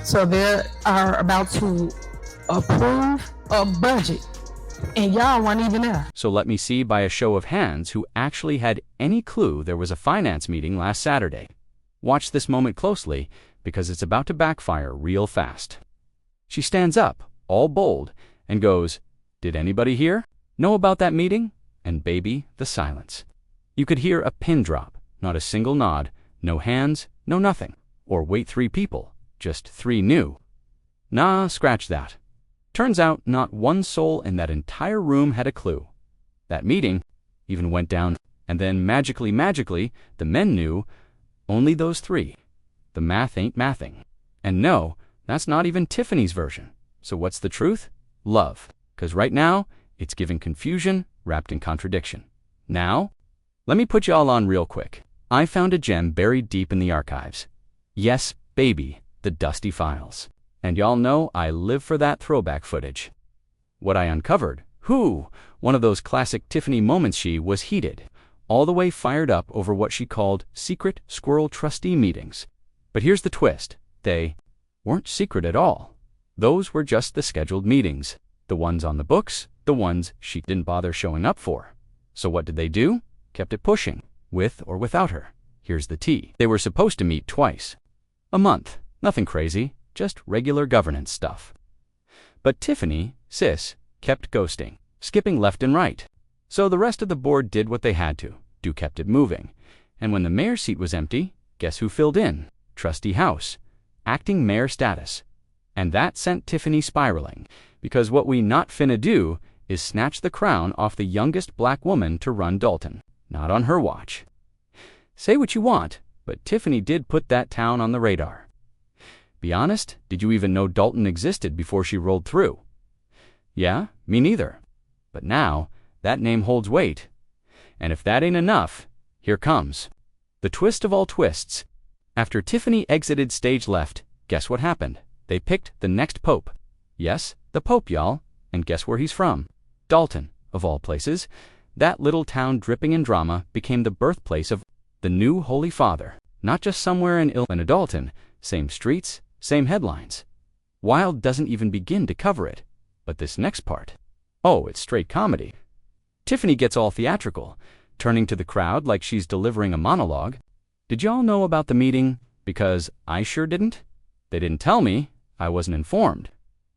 So they are about to approve a budget, and y'all weren't even there. So let me see by a show of hands who actually had any clue there was a finance meeting last Saturday. Watch this moment closely, because it's about to backfire real fast. She stands up, all bold, and goes, "Did anybody here know about that meeting?" And baby, the silence. You could hear a pin drop, not a single nod, no hands, no nothing. Or wait, 3 people, just 3 knew. Nah, scratch that. Turns out not one soul in that entire room had a clue. That meeting even went down, and then magically, the men knew. Only those 3. The math ain't mathing. And no, that's not even Tiffany's version. So what's the truth? Love. 'Cause right now, it's giving confusion wrapped in contradiction. Now, let me put y'all on real quick. I found a gem buried deep in the archives. Yes, baby, the dusty files. And y'all know I live for that throwback footage. What I uncovered, one of those classic Tiffany moments. She was heated, all the way fired up over what she called secret squirrel trustee meetings. But here's the twist. They weren't secret at all. Those were just the scheduled meetings. The ones on the books, the ones she didn't bother showing up for. So what did they do? Kept it pushing, with or without her. Here's the tea. They were supposed to meet twice a month. Nothing crazy, just regular governance stuff. But Tiffany, sis, kept ghosting, skipping left and right. So the rest of the board did what they had to, kept it moving. And when the mayor's seat was empty, guess who filled in? Trustee House, acting mayor status. And that sent Tiffany spiraling, because what we not finna do is snatch the crown off the youngest black woman to run Dalton. Not on her watch. Say what you want, but Tiffany did put that town on the radar. Be honest, did you even know Dalton existed before she rolled through? Yeah, me neither. But now, that name holds weight. And if that ain't enough, here comes the twist of all twists. After Tiffany exited stage left, guess what happened? They picked the next pope. Yes, the pope, y'all. And guess where he's from? Dalton, of all places. That little town dripping in drama became the birthplace of the new Holy Father. Not just somewhere in Dalton, same streets, same headlines. Wild doesn't even begin to cover it. But this next part, it's straight comedy. Tiffany gets all theatrical, turning to the crowd like she's delivering a monologue. Did y'all know about the meeting? Because I sure didn't. They didn't tell me. I wasn't informed.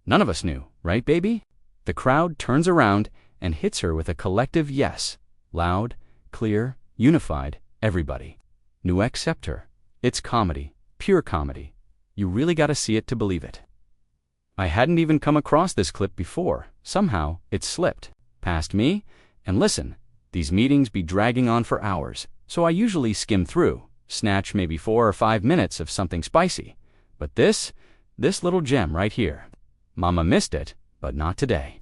None of us knew, right, baby? The crowd turns around and hits her with a collective yes. Loud, clear, unified, everybody. Knew except her. It's comedy, pure comedy. You really gotta see it to believe it. I hadn't even come across this clip before. Somehow, it slipped past me. And listen, these meetings be dragging on for hours, so I usually skim through, snatch maybe 4 or 5 minutes of something spicy. But this little gem right here, Mama missed it, but not today.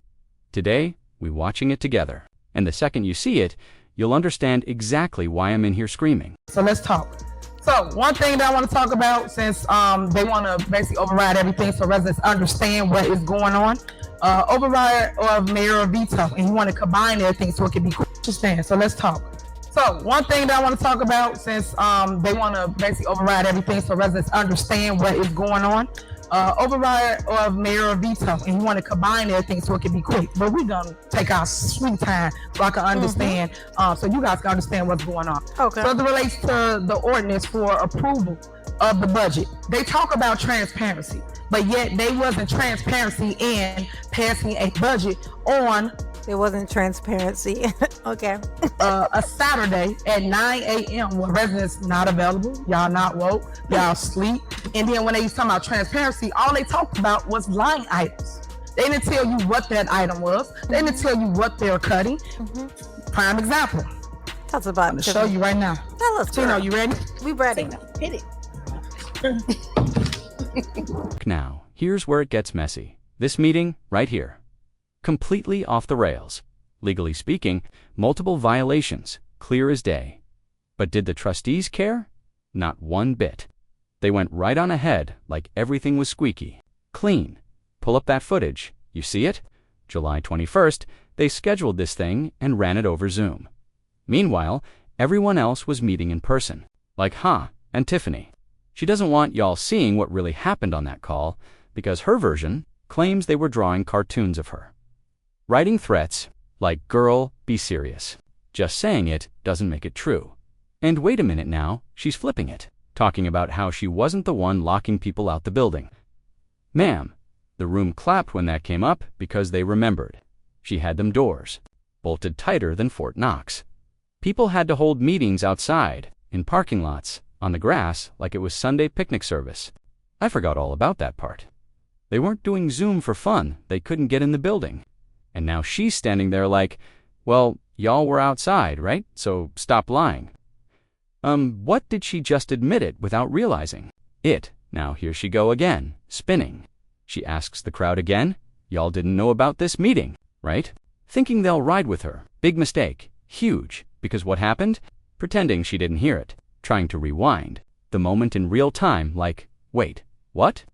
Today, we watching it together. And the second you see it, you'll understand exactly why I'm in here screaming. So let's talk. So one thing that I want to talk about, since they want to basically override everything so residents understand what is going on, override of mayor veto, and you want to combine everything so it can be quick. So let's talk. So one thing that I want to talk about, since they want to basically override everything so residents understand what is going on, override of mayor veto, and you want to combine everything so it can be quick. But we're gonna take our sweet time so I can understand, so you guys can understand what's going on. Okay. So as it relates to the ordinance for approval of the budget, they talk about transparency, but yet they wasn't transparency in passing a budget on. There wasn't transparency. Okay. A Saturday at 9 a.m. when residents not available, y'all not woke, y'all sleep. And then when they was talking about transparency, all they talked about was line items. They didn't tell you what that item was. They didn't tell you what they're cutting. Prime example. Tell us about it. I'm going to show you right now. Tell us. Tino, you ready? We ready. Hit it. Now, here's where it gets messy. This meeting right here. Completely off the rails. Legally speaking, multiple violations, clear as day. But did the trustees care? Not one bit. They went right on ahead like everything was squeaky, clean. Pull up that footage. You see it? July 21st, they scheduled this thing and ran it over Zoom. Meanwhile, everyone else was meeting in person, like and Tiffany. She doesn't want y'all seeing what really happened on that call because her version claims they were drawing cartoons of her. Writing threats like, "Girl, be serious." Just saying it doesn't make it true. And wait a minute now, she's flipping it, talking about how she wasn't the one locking people out the building. Ma'am, the room clapped when that came up because they remembered. She had them doors, bolted tighter than Fort Knox. People had to hold meetings outside, in parking lots, on the grass like it was Sunday picnic service. I forgot all about that part. They weren't doing Zoom for fun, they couldn't get in the building. And now she's standing there like, well, y'all were outside, right? So stop lying. What did she just admit it without realizing? Now here she go again, spinning. She asks the crowd again, y'all didn't know about this meeting, right? Thinking they'll ride with her. Big mistake. Huge. Because what happened? Pretending she didn't hear it. Trying to rewind. The moment in real time, like, wait, what?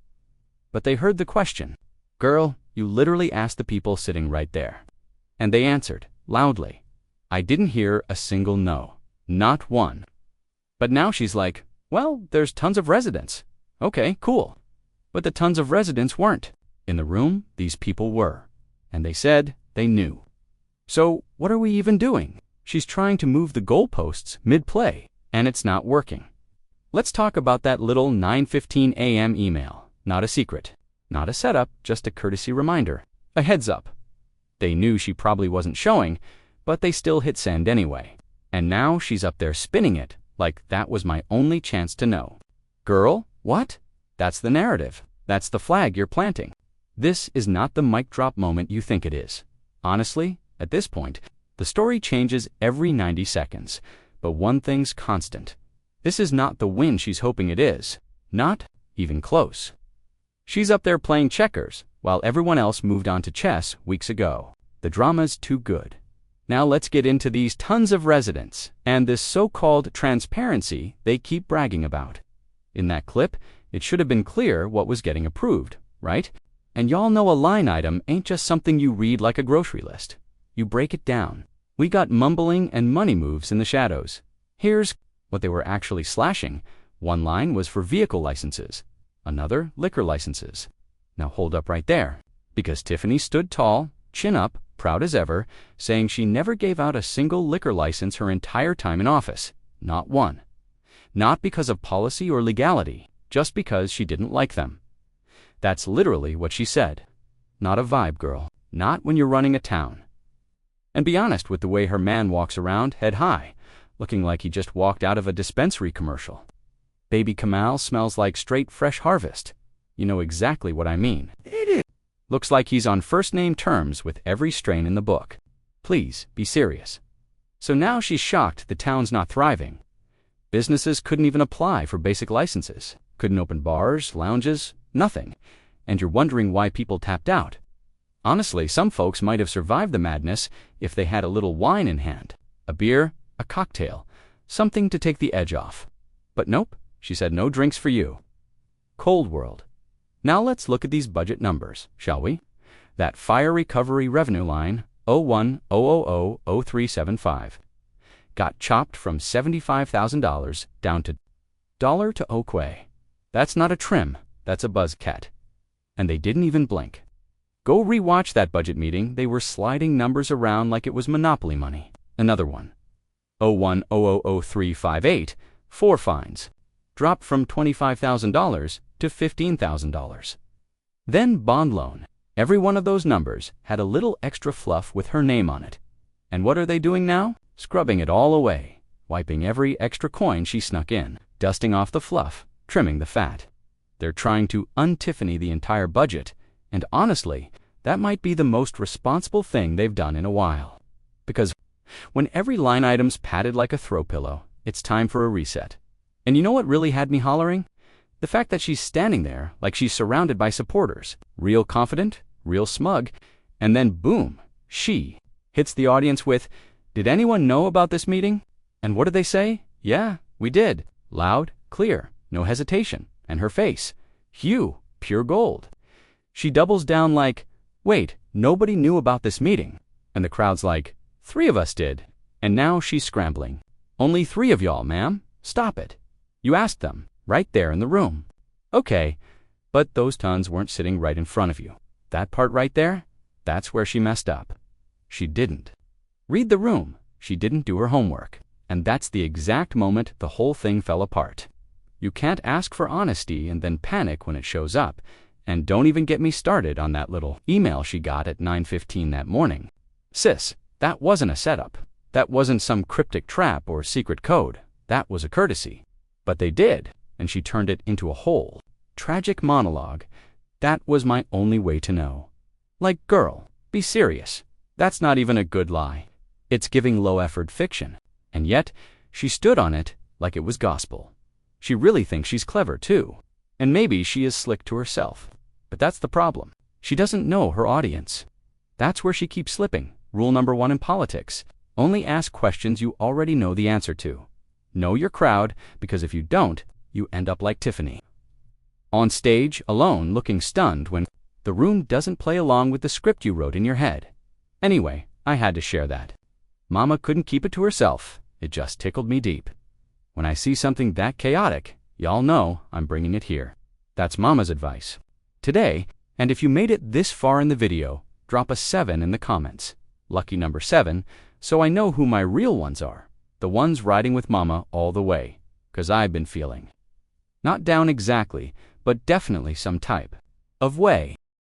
But they heard the question. Girl, you literally asked the people sitting right there. And they answered, loudly. I didn't hear a single no. Not one. But now she's like, well, there's tons of residents. Okay, cool. But the tons of residents weren't. In the room, these people were. And they said they knew. So what are we even doing? She's trying to move the goalposts mid-play, and it's not working. Let's talk about that little 9:15 a.m. email. Not a secret. Not a setup, just a courtesy reminder. A heads up. They knew she probably wasn't showing, but they still hit send anyway. And now she's up there spinning it, like that was my only chance to know. Girl, what? That's the narrative. That's the flag you're planting. This is not the mic drop moment you think it is. Honestly, at this point, the story changes every 90 seconds. But one thing's constant. This is not the win she's hoping it is. Not even close. She's up there playing checkers, while everyone else moved on to chess weeks ago. The drama's too good. Now let's get into these tons of residents, and this so-called transparency they keep bragging about. In that clip, it should have been clear what was getting approved, right? And y'all know a line item ain't just something you read like a grocery list. You break it down. We got mumbling and money moves in the shadows. Here's what they were actually slashing. One line was for vehicle licenses, another liquor licenses. Now hold up right there, because Tiffany stood tall, chin up, proud as ever, saying she never gave out a single liquor license her entire time in office. Not one. Not because of policy or legality, just because she didn't like them. That's literally what she said. Not a vibe, girl. Not when you're running a town. And be honest with the way her man walks around, head high, looking like he just walked out of a dispensary commercial. Baby Kamal smells like straight fresh harvest. You know exactly what I mean. Looks like he's on first-name terms with every strain in the book. Please, be serious. So now she's shocked the town's not thriving. Businesses couldn't even apply for basic licenses. Couldn't open bars, lounges, nothing. And you're wondering why people tapped out. Honestly, some folks might have survived the madness if they had a little wine in hand. A beer, a cocktail, something to take the edge off. But nope, she said no drinks for you. Cold world. Now let's look at these budget numbers, shall we? That fire recovery revenue line, 01,000,0375, got chopped from $75,000 down to $1 to Oquay. That's not a trim, that's a buzzcat. And they didn't even blink. Go rewatch that budget meeting. They were sliding numbers around like it was Monopoly money. Another one. 01,000,0358, 4 fines. Dropped from $25,000 to $15,000. Then bond loan. Every one of those numbers had a little extra fluff with her name on it. And what are they doing now? Scrubbing it all away, wiping every extra coin she snuck in, dusting off the fluff, trimming the fat. They're trying to un-Tiffany the entire budget, and honestly, that might be the most responsible thing they've done in a while. Because when every line item's padded like a throw pillow, it's time for a reset. And you know what really had me hollering? The fact that she's standing there like she's surrounded by supporters, real confident, real smug, and then boom, she hits the audience with, "Did anyone know about this meeting?" And what did they say? "Yeah, we did." Loud, clear, no hesitation. And her face, hue, pure gold. She doubles down like, "Wait, nobody knew about this meeting." And the crowd's like, "3 of us did." And now she's scrambling. "Only 3 of y'all, ma'am. Stop it. You asked them. right there in the room. Okay, but those tons weren't sitting right in front of you. That part right there, that's where she messed up. She didn't read the room. She didn't do her homework. And that's the exact moment the whole thing fell apart. You can't ask for honesty and then panic when it shows up. And don't even get me started on that little email she got at 9:15 that morning. Sis, that wasn't a setup. That wasn't some cryptic trap or secret code. That was a courtesy. But they did, and she turned it into a whole tragic monologue. That was my only way to know. Like, girl, be serious. That's not even a good lie. It's giving low-effort fiction. And yet, she stood on it like it was gospel. She really thinks she's clever, too. And maybe she is slick to herself. But that's the problem. She doesn't know her audience. That's where she keeps slipping. Rule number 1 in politics: only ask questions you already know the answer to. Know your crowd, because if you don't, you end up like Tiffany. On stage, alone, looking stunned when the room doesn't play along with the script you wrote in your head. Anyway, I had to share that. Mama couldn't keep it to herself. It just tickled me deep. When I see something that chaotic, y'all know I'm bringing it here. That's Mama's advice today, and if you made it this far in the video, drop a 7 in the comments. Lucky number 7, so I know who my real ones are. The ones riding with Mama all the way. 'Cause I've been feeling not down exactly, but definitely some type of way.